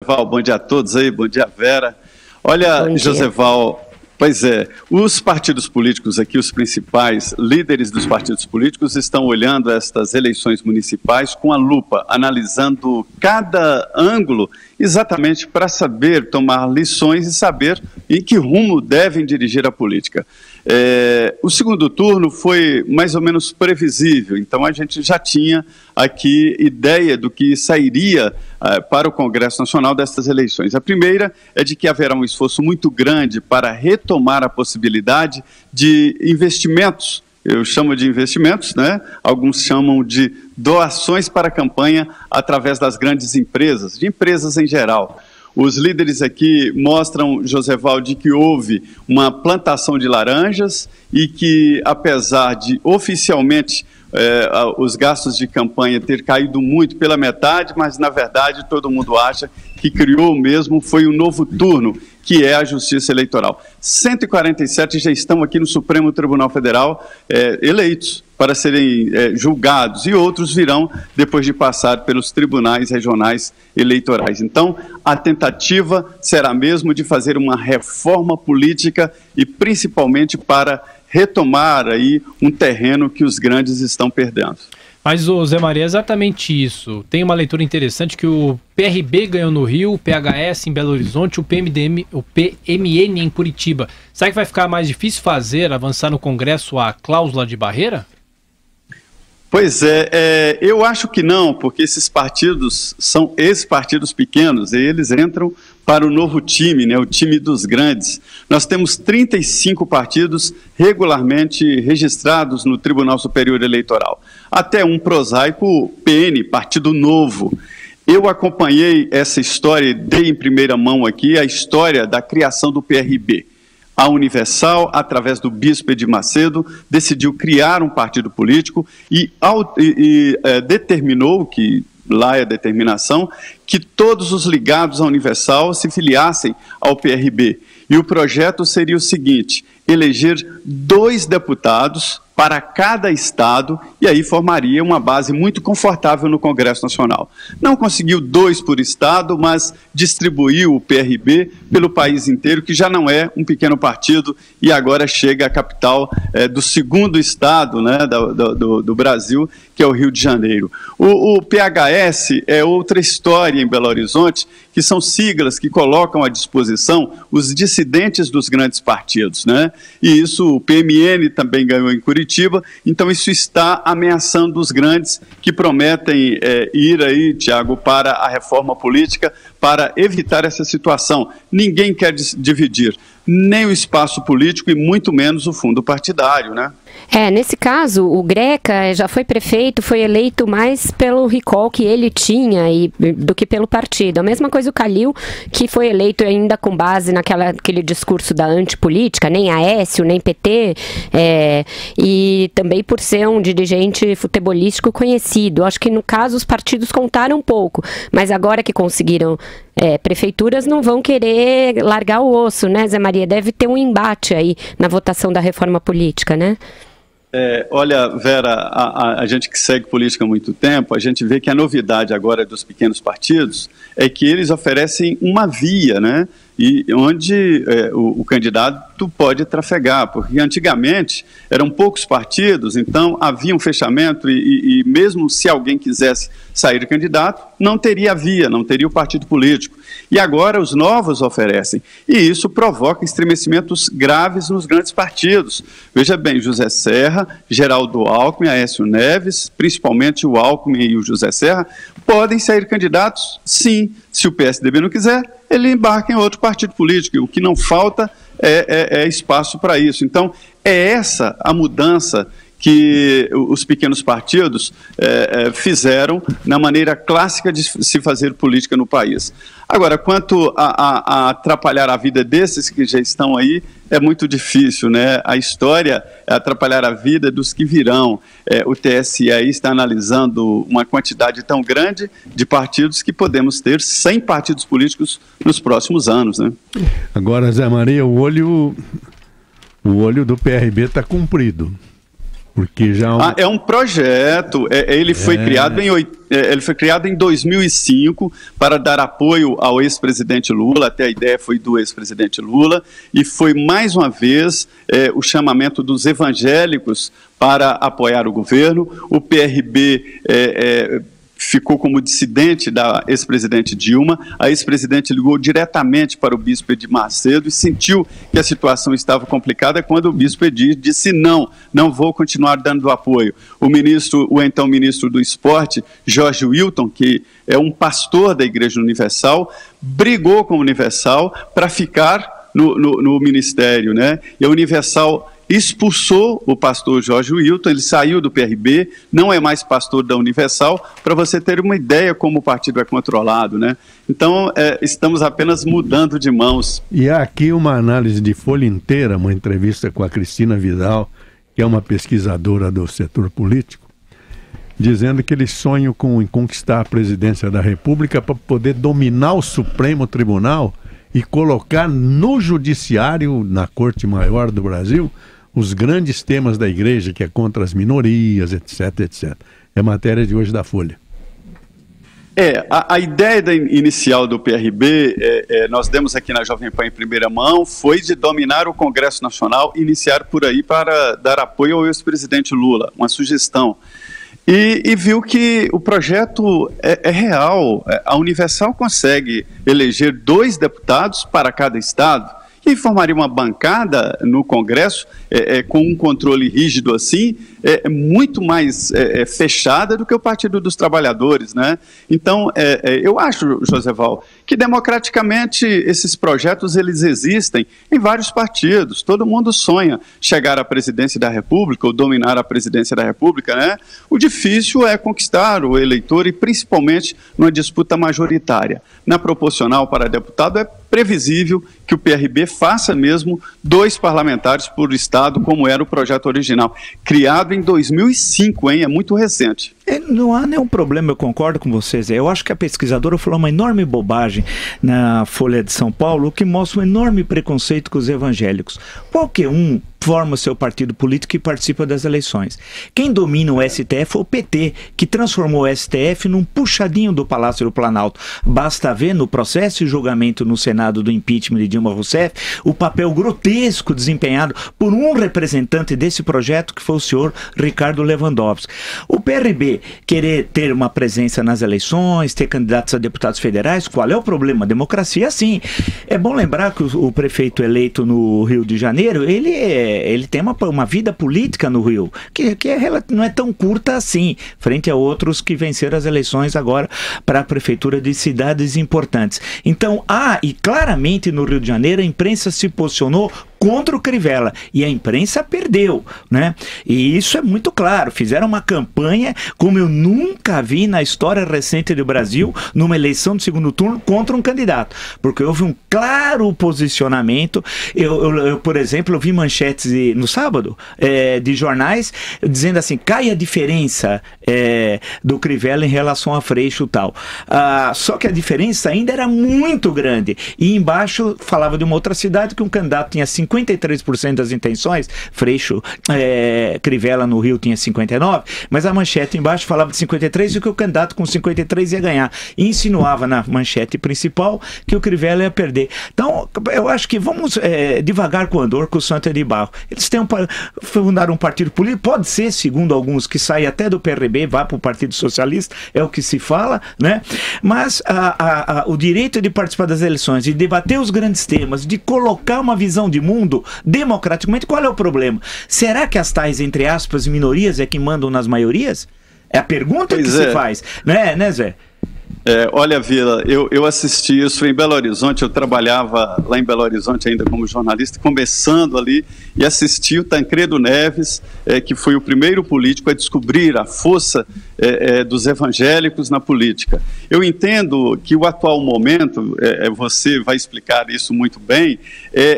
Joseval, bom dia a todos aí, bom dia, Vera. Olha, Joseval, pois é, os partidos políticos aqui, os principais líderes dos partidos políticos estão olhando estas eleições municipais com a lupa, analisando cada ângulo exatamente para saber tomar lições e saber em que rumo devem dirigir a política. O segundo turno foi mais ou menos previsível, então a gente já tinha aqui ideia do que sairia para o Congresso Nacional destas eleições. A primeira é de que haverá um esforço muito grande para retomar a possibilidade de investimentos. Eu chamo de investimentos, né? Alguns chamam de doações para a campanha através das grandes empresas, de empresas em geral. Os líderes aqui mostram, Joseval, de que houve uma plantação de laranjas e que, apesar de oficialmente os gastos de campanha ter caído muito pela metade, mas na verdade todo mundo acha que criou mesmo foi um novo turno, que é a Justiça Eleitoral. 147 já estão aqui no Supremo Tribunal Federal eleitos para serem julgados, e outros virão depois de passar pelos tribunais regionais eleitorais. Então, a tentativa será mesmo de fazer uma reforma política e principalmente para retomar aí um terreno que os grandes estão perdendo. Mas, Zé Maria, é exatamente isso. Tem uma leitura interessante que o PRB ganhou no Rio, o PHS em Belo Horizonte, o PMN em Curitiba. Será que vai ficar mais difícil avançar no Congresso a cláusula de barreira? Pois é, eu acho que não, porque esses partidos são ex-partidos pequenos e eles entram para o novo time, né, o time dos grandes. Nós temos 35 partidos regularmente registrados no Tribunal Superior Eleitoral. Até um prosaico PN, Partido Novo. Eu acompanhei essa história, dei em primeira mão aqui a história da criação do PRB. A Universal, através do bispo Edir Macedo, decidiu criar um partido político e determinou, que lá é a determinação, que todos os ligados à Universal se filiassem ao PRB. E o projeto seria o seguinte: eleger 2 deputados para cada estado, e aí formaria uma base muito confortável no Congresso Nacional. Não conseguiu 2 por estado, mas distribuiu o PRB pelo país inteiro, que já não é um pequeno partido, e agora chega à capital do segundo estado, né, do Brasil, que é o Rio de Janeiro. O PHS é outra história em Belo Horizonte, que são siglas que colocam à disposição os dissidentes dos grandes partidos, né? E isso, o PMN também ganhou em Curitiba, então isso está ameaçando os grandes que prometem ir aí, Tiago, para a reforma política, para evitar essa situação. Ninguém quer dividir nem o espaço político e muito menos o fundo partidário, né? Nesse caso, o Greca já foi prefeito, foi eleito mais pelo recall que ele tinha do que pelo partido. A mesma coisa o Calil, que foi eleito ainda com base naquele discurso da antipolítica, nem Aécio, nem PT, e também por ser um dirigente futebolístico conhecido. Acho que no caso os partidos contaram um pouco, mas agora que conseguiram prefeituras não vão querer largar o osso, né, Zé Maria? Deve ter um embate aí na votação da reforma política, né? Olha, Vera, a gente que segue política há muito tempo, a gente vê que a novidade agora dos pequenos partidos é que eles oferecem uma via, né? E onde o candidato pode trafegar, porque antigamente eram poucos partidos, então havia um fechamento e mesmo se alguém quisesse sair candidato, não teria via, não teria o partido político. E agora os novos oferecem, e isso provoca estremecimentos graves nos grandes partidos. Veja bem, José Serra, Geraldo Alckmin, Aécio Neves, principalmente o Alckmin e o José Serra, podem sair candidatos, sim. Se o PSDB não quiser, ele embarca em outro partido político. O que não falta é espaço para isso. Então, é essa a mudança que os pequenos partidos fizeram na maneira clássica de se fazer política no país. Agora, quanto a atrapalhar a vida desses que já estão aí, é muito difícil, né? A história é atrapalhar a vida dos que virão. O TSE aí está analisando uma quantidade tão grande de partidos que podemos ter 100 partidos políticos nos próximos anos, né? Agora, Zé Maria, o olho do PRB está comprido. Porque já é um projeto, ele foi criado em 2005 para dar apoio ao ex-presidente Lula, até a ideia foi do ex-presidente Lula, e foi mais uma vez o chamamento dos evangélicos para apoiar o governo. O PRB ficou como dissidente da ex-presidente Dilma. A ex-presidente ligou diretamente para o bispo Edir Macedo e sentiu que a situação estava complicada quando o bispo Edir disse não vou continuar dando apoio. O então ministro do Esporte, Jorge Wilton, que é um pastor da Igreja Universal, brigou com a Universal para ficar no ministério, né? E a Universal expulsou o pastor Jorge Wilton, ele saiu do PRB, não é mais pastor da Universal, para você ter uma ideia como o partido é controlado, né? Então, estamos apenas mudando de mãos. E há aqui uma análise de folha inteira, uma entrevista com a Cristina Vidal, que é uma pesquisadora do setor político, dizendo que eles sonham em conquistar a presidência da República para poder dominar o Supremo Tribunal e colocar no judiciário, na Corte Maior do Brasil, os grandes temas da igreja, que é contra as minorias, etc, etc. É matéria de hoje da Folha. A ideia inicial do PRB, nós demos aqui na Jovem Pan em primeira mão, foi de dominar o Congresso Nacional e iniciar por aí para dar apoio ao ex-presidente Lula, uma sugestão. E viu que o projeto é real. A Universal consegue eleger 2 deputados para cada estado e formaria uma bancada no Congresso com um controle rígido assim, muito mais fechada do que o Partido dos Trabalhadores, né? Então, eu acho, Joseval, que democraticamente esses projetos eles existem em vários partidos. Todo mundo sonha chegar à presidência da República ou dominar a presidência da República, né? O difícil é conquistar o eleitor e principalmente numa disputa majoritária. Na proporcional para deputado é previsível que o PRB faça mesmo 2 parlamentares por estado, como era o projeto original, criado em 2005, hein? É muito recente. Não há nenhum problema, eu concordo com vocês. Eu acho que a pesquisadora falou uma enorme bobagem na Folha de São Paulo, que mostra um enorme preconceito com os evangélicos. Qualquer um forma seu partido político e participa das eleições. Quem domina o STF é o PT, que transformou o STF num puxadinho do Palácio do Planalto. Basta ver no processo e julgamento no Senado do impeachment de Dilma Rousseff o papel grotesco desempenhado por um representante desse projeto, que foi o senhor Ricardo Lewandowski. O PRB querer ter uma presença nas eleições, ter candidatos a deputados federais, qual é o problema? A democracia, sim. É bom lembrar que o prefeito eleito no Rio de Janeiro, ele tem uma vida política no Rio, que não é tão curta assim, frente a outros que venceram as eleições agora para a prefeitura de cidades importantes. Então, e claramente no Rio de Janeiro a imprensa se posicionou contra o Crivella, e a imprensa perdeu, né? E isso é muito claro. Fizeram uma campanha como eu nunca vi na história recente do Brasil, numa eleição de segundo turno contra um candidato, porque houve um claro posicionamento. Eu por exemplo, eu vi manchetes no sábado de jornais dizendo assim: cai a diferença do Crivella em relação a Freixo e tal. Só que a diferença ainda era muito grande, e embaixo falava de uma outra cidade que um candidato tinha 53% das intenções, Freixo, Crivella no Rio tinha 59%, mas a manchete embaixo falava de 53% e que o candidato com 53% ia ganhar. E insinuava na manchete principal que o Crivella ia perder. Então, eu acho que vamos devagar com o andor, com o santo é de barro. Eles fundaram um partido político, pode ser, segundo alguns, que sai até do PRB, vá para o Partido Socialista, é o que se fala, né? Mas o direito de participar das eleições, de debater os grandes temas, de colocar uma visão de mundo democraticamente, qual é o problema? Será que as tais, entre aspas, minorias é que mandam nas maiorias? É a pergunta que se faz, né, Zé? Olha, Vila, eu assisti isso em Belo Horizonte, eu trabalhava lá em Belo Horizonte ainda como jornalista, começando ali, e assisti o Tancredo Neves, que foi o primeiro político a descobrir a força dos evangélicos na política. Eu entendo que o atual momento, você vai explicar isso muito bem,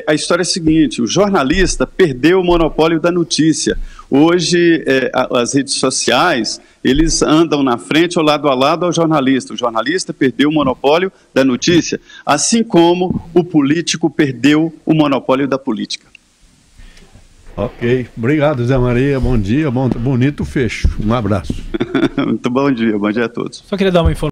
a história é a seguinte: o jornalista perdeu o monopólio da notícia. Hoje, as redes sociais, eles andam na frente ou lado a lado ao jornalista. O jornalista perdeu o monopólio da notícia, assim como o político perdeu o monopólio da política. Ok. Obrigado, Zé Maria. Bom dia, bonito fecho. Um abraço. Muito bom dia a todos. Só queria dar uma informação.